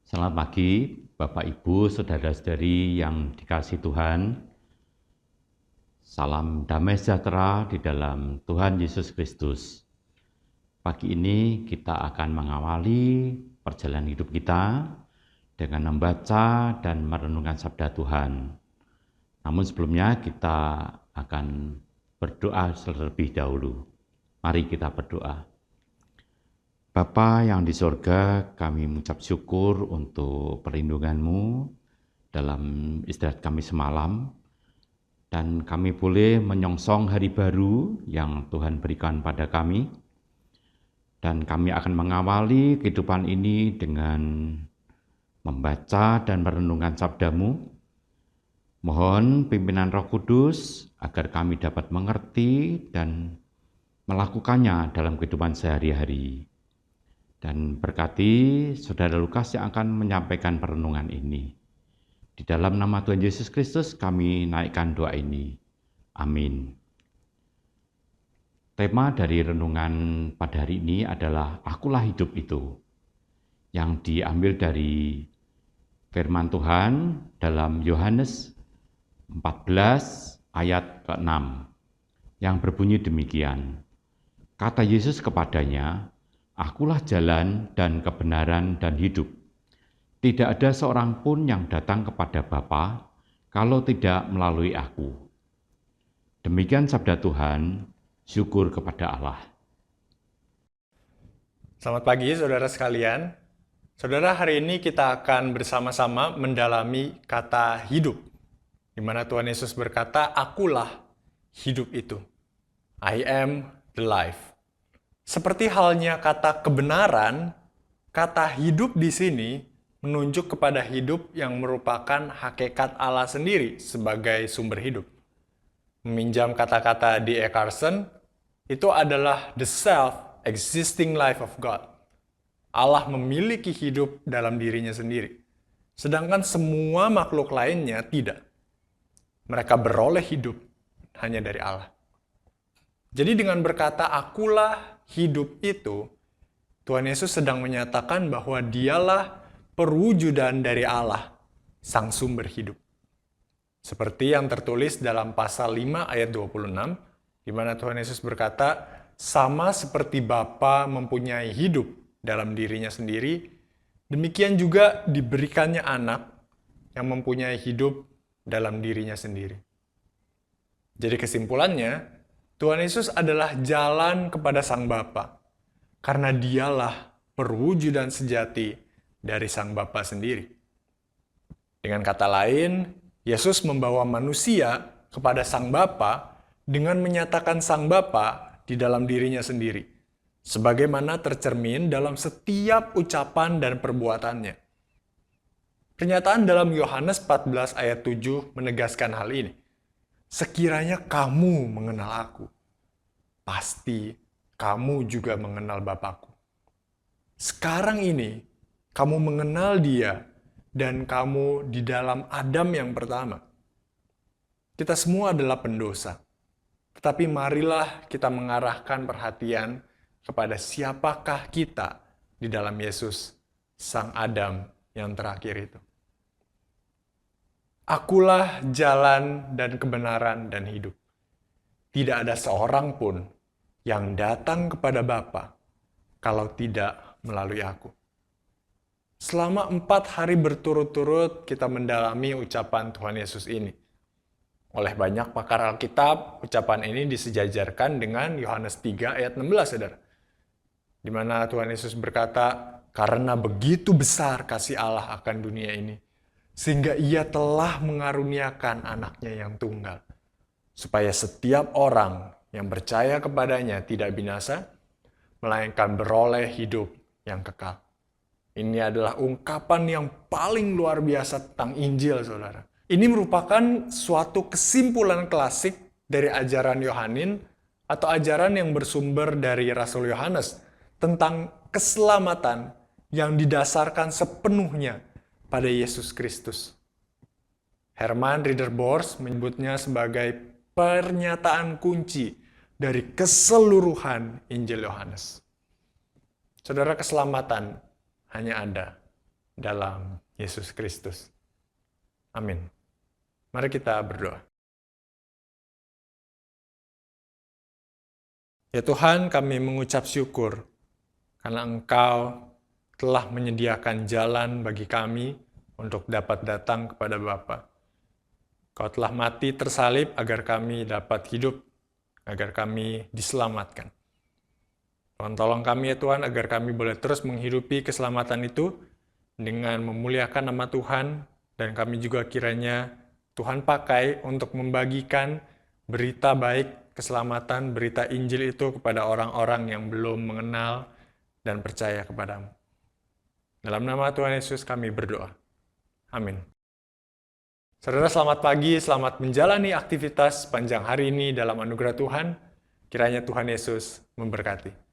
Selamat pagi, Bapak Ibu, saudara-saudari yang dikasihi Tuhan. Salam damai sejahtera di dalam Tuhan Yesus Kristus. Pagi ini kita akan mengawali perjalanan hidup kita dengan membaca dan merenungkan sabda Tuhan. Namun sebelumnya kita akan berdoa terlebih dahulu. Mari kita berdoa. Bapa yang di sorga, kami mengucap syukur untuk perlindungan-Mu dalam istirahat kami semalam, dan kami boleh menyongsong hari baru yang Tuhan berikan pada kami, dan kami akan mengawali kehidupan ini dengan membaca dan merenungkan sabda-Mu. Mohon pimpinan Roh Kudus agar kami dapat mengerti dan melakukannya dalam kehidupan sehari-hari. Dan berkati Saudara Lukas yang akan menyampaikan perenungan ini. Di dalam nama Tuhan Yesus Kristus kami naikkan doa ini. Amin. Tema dari renungan pada hari ini adalah Akulah hidup itu, yang diambil dari firman Tuhan dalam Yohanes 14 ayat ke-6, yang berbunyi demikian. Kata Yesus kepadanya, Akulah jalan dan kebenaran dan hidup. Tidak ada seorang pun yang datang kepada Bapa kalau tidak melalui aku. Demikian sabda Tuhan, syukur kepada Allah. Selamat pagi saudara sekalian. Saudara, hari ini kita akan bersama-sama mendalami kata hidup, di mana Tuhan Yesus berkata, Akulah hidup itu. I am the life. Seperti halnya kata kebenaran, kata hidup di sini menunjuk kepada hidup yang merupakan hakikat Allah sendiri sebagai sumber hidup. Meminjam kata-kata D.A. Carson, itu adalah the self-existing life of God. Allah memiliki hidup dalam dirinya sendiri, sedangkan semua makhluk lainnya tidak. Mereka beroleh hidup hanya dari Allah. Jadi dengan berkata, Akulah hidup itu, Tuhan Yesus sedang menyatakan bahwa dialah perwujudan dari Allah, sang sumber hidup. Seperti yang tertulis dalam pasal 5 ayat 26, di mana Tuhan Yesus berkata, sama seperti Bapa mempunyai hidup dalam dirinya sendiri, demikian juga diberikannya anak yang mempunyai hidup dalam dirinya sendiri. Jadi kesimpulannya, Tuhan Yesus adalah jalan kepada Sang Bapa, karena dialah perwujudan sejati dari Sang Bapa sendiri. Dengan kata lain, Yesus membawa manusia kepada Sang Bapa dengan menyatakan Sang Bapa di dalam dirinya sendiri, sebagaimana tercermin dalam setiap ucapan dan perbuatannya. Pernyataan dalam Yohanes 14 ayat 7 menegaskan hal ini. Sekiranya kamu mengenal aku, pasti kamu juga mengenal Bapakku. Sekarang ini, kamu mengenal Dia, dan kamu di dalam Adam yang pertama. Kita semua adalah pendosa, tetapi marilah kita mengarahkan perhatian kepada siapakah kita di dalam Yesus, Sang Adam yang terakhir itu. Akulah jalan dan kebenaran dan hidup. Tidak ada seorang pun yang datang kepada Bapa kalau tidak melalui aku. Selama 4 hari berturut-turut kita mendalami ucapan Tuhan Yesus ini. Oleh banyak pakar Alkitab, ucapan ini disejajarkan dengan Yohanes 3 ayat 16, saudara. Di mana Tuhan Yesus berkata, karena begitu besar kasih Allah akan dunia ini, sehingga ia telah mengaruniakan anaknya yang tunggal, supaya setiap orang yang percaya kepadanya tidak binasa, melainkan beroleh hidup yang kekal. Ini adalah ungkapan yang paling luar biasa tentang Injil, saudara. Ini merupakan suatu kesimpulan klasik dari ajaran Yohanin atau ajaran yang bersumber dari Rasul Yohanes tentang keselamatan yang didasarkan sepenuhnya pada Yesus Kristus. Herman Ridderbos menyebutnya sebagai pernyataan kunci dari keseluruhan Injil Yohanes. Saudara, keselamatan hanya ada dalam Yesus Kristus. Amin. Mari kita berdoa. Ya Tuhan, kami mengucap syukur karena Engkau telah menyediakan jalan bagi kami untuk dapat datang kepada Bapa. Kau telah mati tersalib agar kami dapat hidup, agar kami diselamatkan. Tuhan, tolong kami ya Tuhan, agar kami boleh terus menghidupi keselamatan itu dengan memuliakan nama Tuhan, dan kami juga kiranya Tuhan pakai untuk membagikan berita baik, keselamatan, berita Injil itu kepada orang-orang yang belum mengenal dan percaya kepadamu. Dalam nama Tuhan Yesus kami berdoa. Amin. Saudara, selamat pagi, selamat menjalani aktivitas sepanjang hari ini dalam anugerah Tuhan. Kiranya Tuhan Yesus memberkati.